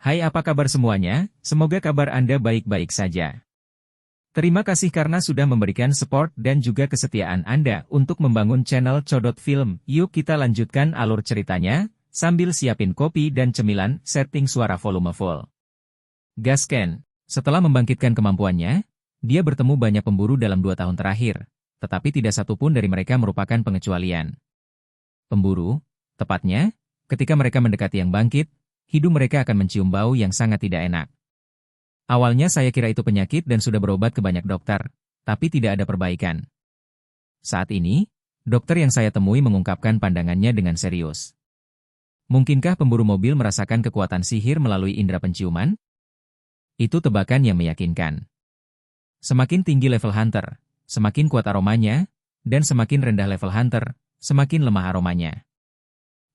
Hai, apa kabar semuanya? Semoga kabar Anda baik-baik saja. Terima kasih karena sudah memberikan support dan juga kesetiaan Anda untuk membangun channel Codot Film. Yuk kita lanjutkan alur ceritanya, sambil siapin kopi dan cemilan, setting suara volume full. Gasken, setelah membangkitkan kemampuannya, dia bertemu banyak pemburu dalam 2 tahun terakhir, tetapi tidak satu pun dari mereka merupakan pengecualian. Pemburu, tepatnya, ketika mereka mendekati yang bangkit, hidung mereka akan mencium bau yang sangat tidak enak. Awalnya saya kira itu penyakit dan sudah berobat ke banyak dokter, tapi tidak ada perbaikan. Saat ini, dokter yang saya temui mengungkapkan pandangannya dengan serius. Mungkinkah pemburu mobil merasakan kekuatan sihir melalui indera penciuman? Itu tebakan yang meyakinkan. Semakin tinggi level hunter, semakin kuat aromanya, dan semakin rendah level hunter, semakin lemah aromanya.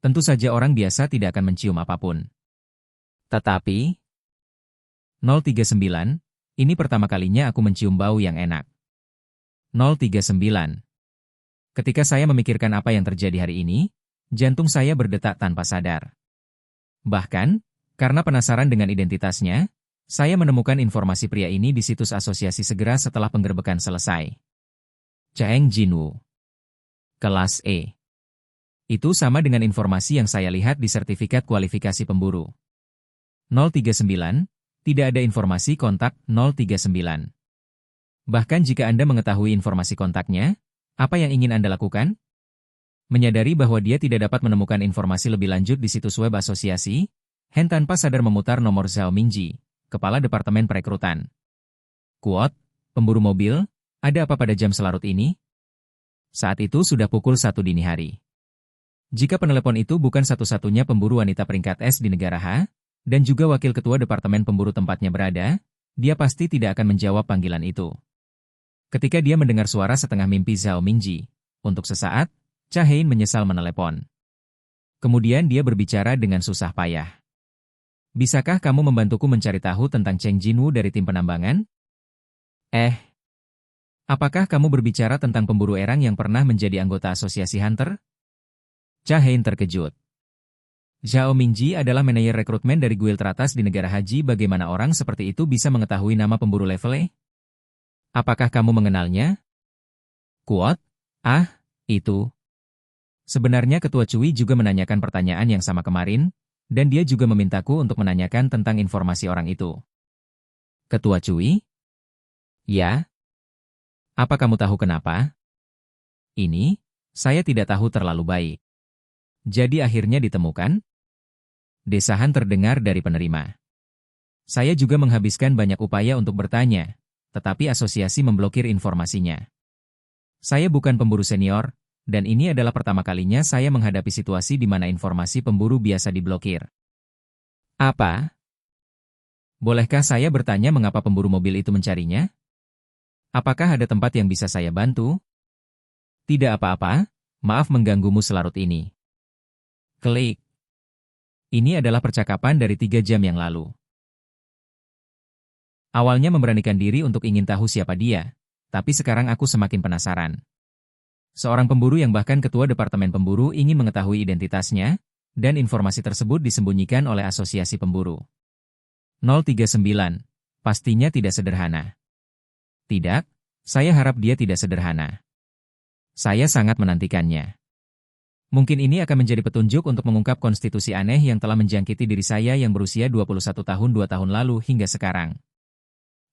Tentu saja orang biasa tidak akan mencium apapun. Tetapi 039, ini pertama kalinya aku mencium bau yang enak. 039. Ketika saya memikirkan apa yang terjadi hari ini, jantung saya berdetak tanpa sadar. Bahkan, karena penasaran dengan identitasnya, saya menemukan informasi pria ini di situs asosiasi segera setelah penggerbekan selesai. Cheng Jinwoo. Kelas E. Itu sama dengan informasi yang saya lihat di sertifikat kualifikasi pemburu. 039. Tidak ada informasi kontak 039. Bahkan jika Anda mengetahui informasi kontaknya, apa yang ingin Anda lakukan? Menyadari bahwa dia tidak dapat menemukan informasi lebih lanjut di situs web asosiasi, Hen tanpa sadar memutar nomor Zhao Mingji, kepala departemen perekrutan. Quote, pemburu mobil, ada apa pada jam selarut ini? Saat itu sudah pukul 1 dini hari. Jika penelepon itu bukan satu-satunya pemburu wanita peringkat S di negara H, dan juga wakil ketua departemen pemburu tempatnya berada, dia pasti tidak akan menjawab panggilan itu. Ketika dia mendengar suara setengah mimpi Zhao Mingji, untuk sesaat, Cha Hein menyesal menelepon. Kemudian dia berbicara dengan susah payah. Bisakah kamu membantuku mencari tahu tentang Cheng Jinwoo dari tim penambangan? Apakah kamu berbicara tentang pemburu erang yang pernah menjadi anggota asosiasi Hunter? Cha Hein terkejut. Zhao Mingji adalah manajer rekrutmen dari guild teratas di negara Haji. Bagaimana orang seperti itu bisa mengetahui nama pemburu level E? Apakah kamu mengenalnya? Quote, itu. Sebenarnya Ketua Cui juga menanyakan pertanyaan yang sama kemarin, dan dia juga memintaku untuk menanyakan tentang informasi orang itu. Ketua Cui? Ya. Apa kamu tahu kenapa? Ini, saya tidak tahu terlalu baik. Jadi akhirnya ditemukan? Desahan terdengar dari penerima. Saya juga menghabiskan banyak upaya untuk bertanya, tetapi asosiasi memblokir informasinya. Saya bukan pemburu senior, dan ini adalah pertama kalinya saya menghadapi situasi di mana informasi pemburu biasa diblokir. Apa? Bolehkah saya bertanya mengapa pemburu mobil itu mencarinya? Apakah ada tempat yang bisa saya bantu? Tidak apa-apa, maaf mengganggumu selarut ini. Klik. Ini adalah percakapan dari 3 jam yang lalu. Awalnya memberanikan diri untuk ingin tahu siapa dia, tapi sekarang aku semakin penasaran. Seorang pemburu yang bahkan ketua departemen pemburu ingin mengetahui identitasnya, dan informasi tersebut disembunyikan oleh asosiasi pemburu. 039. Pastinya tidak sederhana. Tidak, saya harap dia tidak sederhana. Saya sangat menantikannya. Mungkin ini akan menjadi petunjuk untuk mengungkap konstitusi aneh yang telah menjangkiti diri saya yang berusia 21 tahun 2 tahun lalu hingga sekarang.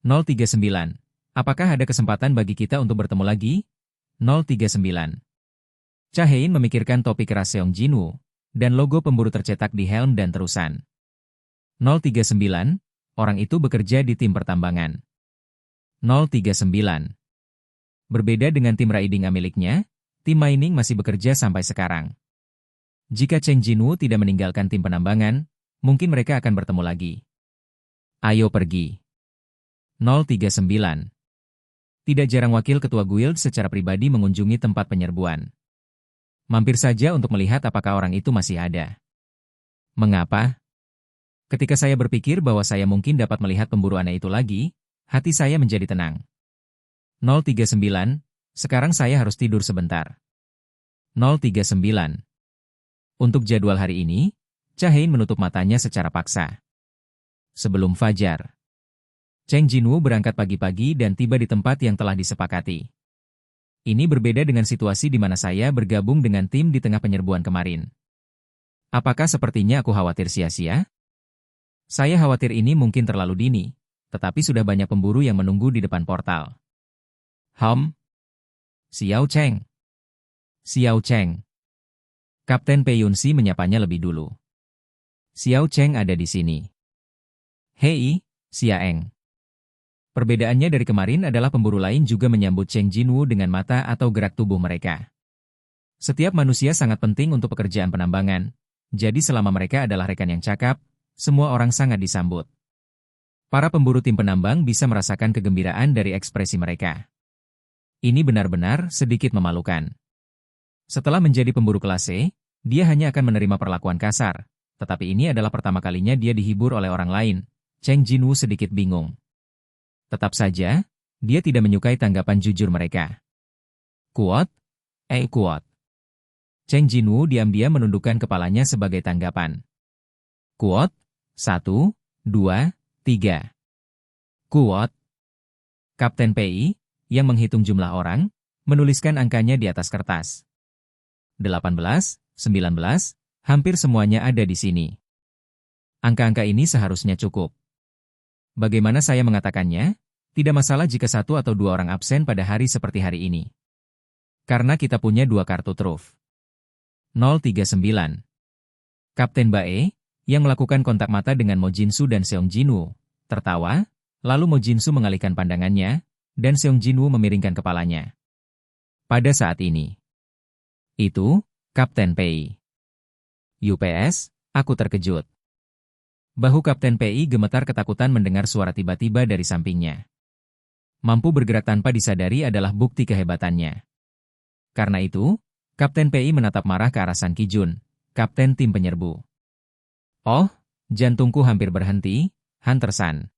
039. Apakah ada kesempatan bagi kita untuk bertemu lagi? 039. Cha Hein memikirkan topi keras Seong Jinwoo, dan logo pemburu tercetak di helm dan terusan. 039. Orang itu bekerja di tim pertambangan. 039. Berbeda dengan tim raiding miliknya, tim mining masih bekerja sampai sekarang. Jika Cheng Jinwoo tidak meninggalkan tim penambangan, mungkin mereka akan bertemu lagi. Ayo pergi. 039. Tidak jarang wakil ketua guild secara pribadi mengunjungi tempat penyerbuan. Mampir saja untuk melihat apakah orang itu masih ada. Mengapa? Ketika saya berpikir bahwa saya mungkin dapat melihat pemburu aneh itu lagi, hati saya menjadi tenang. 039. Sekarang saya harus tidur sebentar. 039. Untuk jadwal hari ini, Cha Hein menutup matanya secara paksa. sebelum fajar. Cheng Jinwoo berangkat pagi-pagi dan tiba di tempat yang telah disepakati. Ini berbeda dengan situasi di mana saya bergabung dengan tim di tengah penyerbuan kemarin. Apakah sepertinya aku khawatir sia-sia? Saya khawatir ini mungkin terlalu dini, tetapi sudah banyak pemburu yang menunggu di depan portal. Xiao Cheng. Xiao Cheng. Kapten Pei Yunxi menyapanya lebih dulu. Xiao Cheng ada di sini. Hei, Xiaeng. Perbedaannya dari kemarin adalah pemburu lain juga menyambut Cheng Jinwoo dengan mata atau gerak tubuh mereka. Setiap manusia sangat penting untuk pekerjaan penambangan, jadi selama mereka adalah rekan yang cakap, semua orang sangat disambut. Para pemburu tim penambang bisa merasakan kegembiraan dari ekspresi mereka. Ini benar-benar sedikit memalukan. Setelah menjadi pemburu kelas C, dia hanya akan menerima perlakuan kasar, tetapi ini adalah pertama kalinya dia dihibur oleh orang lain. Cheng Jinwoo sedikit bingung. Tetap saja, dia tidak menyukai tanggapan jujur mereka. Kuat? Kuat. Cheng Jinwoo diam-diam menundukkan kepalanya sebagai tanggapan. Kuat? 1, 2, 3. Kuat. Kapten Pei, yang menghitung jumlah orang, menuliskan angkanya di atas kertas. 18, 19, hampir semuanya ada di sini. Angka-angka ini seharusnya cukup. Bagaimana saya mengatakannya? Tidak masalah jika 1 atau 2 orang absen pada hari seperti hari ini. Karena kita punya 2 kartu truf. 039. Kapten Bae, yang melakukan kontak mata dengan Mo Jinsu dan Seong Jinwoo, tertawa, lalu Mo Jinsu mengalihkan pandangannya, dan Seong Jinwoo memiringkan kepalanya. Pada saat ini. Itu, Kapten Pei. UPS, aku terkejut. Bahu Kapten Pei gemetar ketakutan mendengar suara tiba-tiba dari sampingnya. Mampu bergerak tanpa disadari adalah bukti kehebatannya. Karena itu, Kapten Pei menatap marah ke arah San Kijun, kapten tim penyerbu. Oh, jantungku hampir berhenti, Hunter San.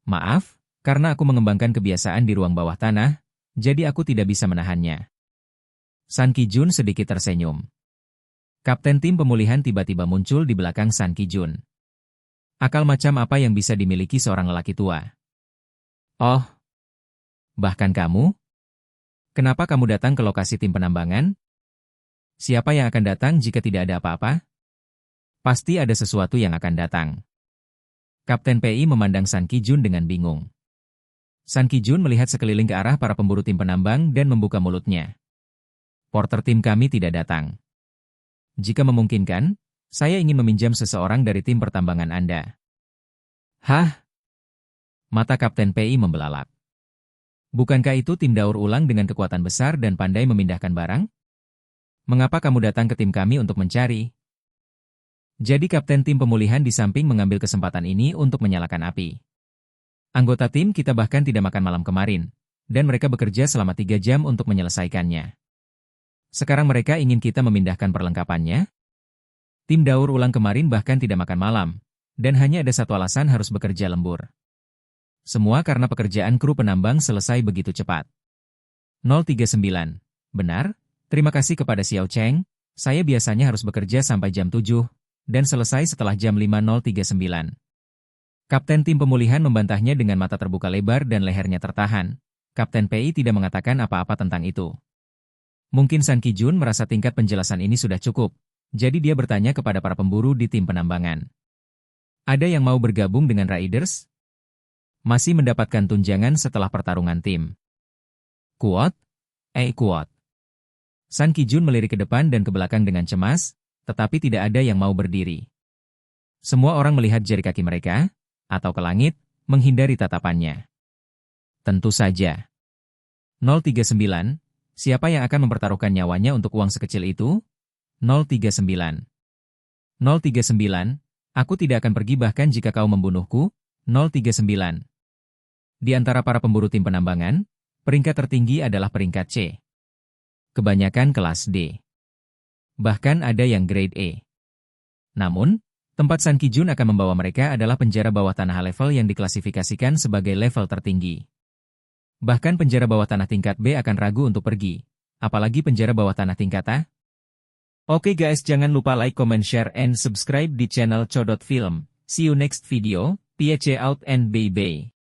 Maaf, karena aku mengembangkan kebiasaan di ruang bawah tanah, jadi aku tidak bisa menahannya. San Kijun sedikit tersenyum. Kapten tim pemulihan tiba-tiba muncul di belakang San Kijun. Akal macam apa yang bisa dimiliki seorang lelaki tua? Oh, bahkan kamu? Kenapa kamu datang ke lokasi tim penambangan? Siapa yang akan datang jika tidak ada apa-apa? Pasti ada sesuatu yang akan datang. Kapten Pei memandang San Kijun dengan bingung. San Kijun melihat sekeliling ke arah para pemburu tim penambang dan membuka mulutnya. Porter tim kami tidak datang. Jika memungkinkan, saya ingin meminjam seseorang dari tim pertambangan Anda. Hah? Mata Kapten Pei membelalak. Bukankah itu tim daur ulang dengan kekuatan besar dan pandai memindahkan barang? Mengapa kamu datang ke tim kami untuk mencari? Jadi kapten tim pemulihan di samping mengambil kesempatan ini untuk menyalakan api. Anggota tim kita bahkan tidak makan malam kemarin, dan mereka bekerja selama 3 jam untuk menyelesaikannya. Sekarang mereka ingin kita memindahkan perlengkapannya? Tim daur ulang kemarin bahkan tidak makan malam, dan hanya ada satu alasan harus bekerja lembur. Semua karena pekerjaan kru penambang selesai begitu cepat. 039. Benar, terima kasih kepada Xiao Cheng, saya biasanya harus bekerja sampai jam 7, dan selesai setelah jam 5.039. Kapten tim pemulihan membantahnya dengan mata terbuka lebar dan lehernya tertahan. Kapten Pei tidak mengatakan apa-apa tentang itu. Mungkin San Kijun merasa tingkat penjelasan ini sudah cukup, jadi dia bertanya kepada para pemburu di tim penambangan. Ada yang mau bergabung dengan Raiders? Masih mendapatkan tunjangan setelah pertarungan tim. Kuat? Kuat. San Kijun melirik ke depan dan ke belakang dengan cemas, tetapi tidak ada yang mau berdiri. Semua orang melihat jari kaki mereka, atau ke langit, menghindari tatapannya. Tentu saja. 039, siapa yang akan mempertaruhkan nyawanya untuk uang sekecil itu? 039. 039, aku tidak akan pergi bahkan jika kau membunuhku. 039. Di antara para pemburu tim penambangan, peringkat tertinggi adalah peringkat C. Kebanyakan kelas D. Bahkan ada yang grade E. Namun, tempat San Kijun akan membawa mereka adalah penjara bawah tanah level yang diklasifikasikan sebagai level tertinggi. Bahkan penjara bawah tanah tingkat B akan ragu untuk pergi, apalagi penjara bawah tanah tingkat A. Oke guys, jangan lupa like, comment, share, and subscribe di channel Codot Film. See you next video, peace out and bye-bye.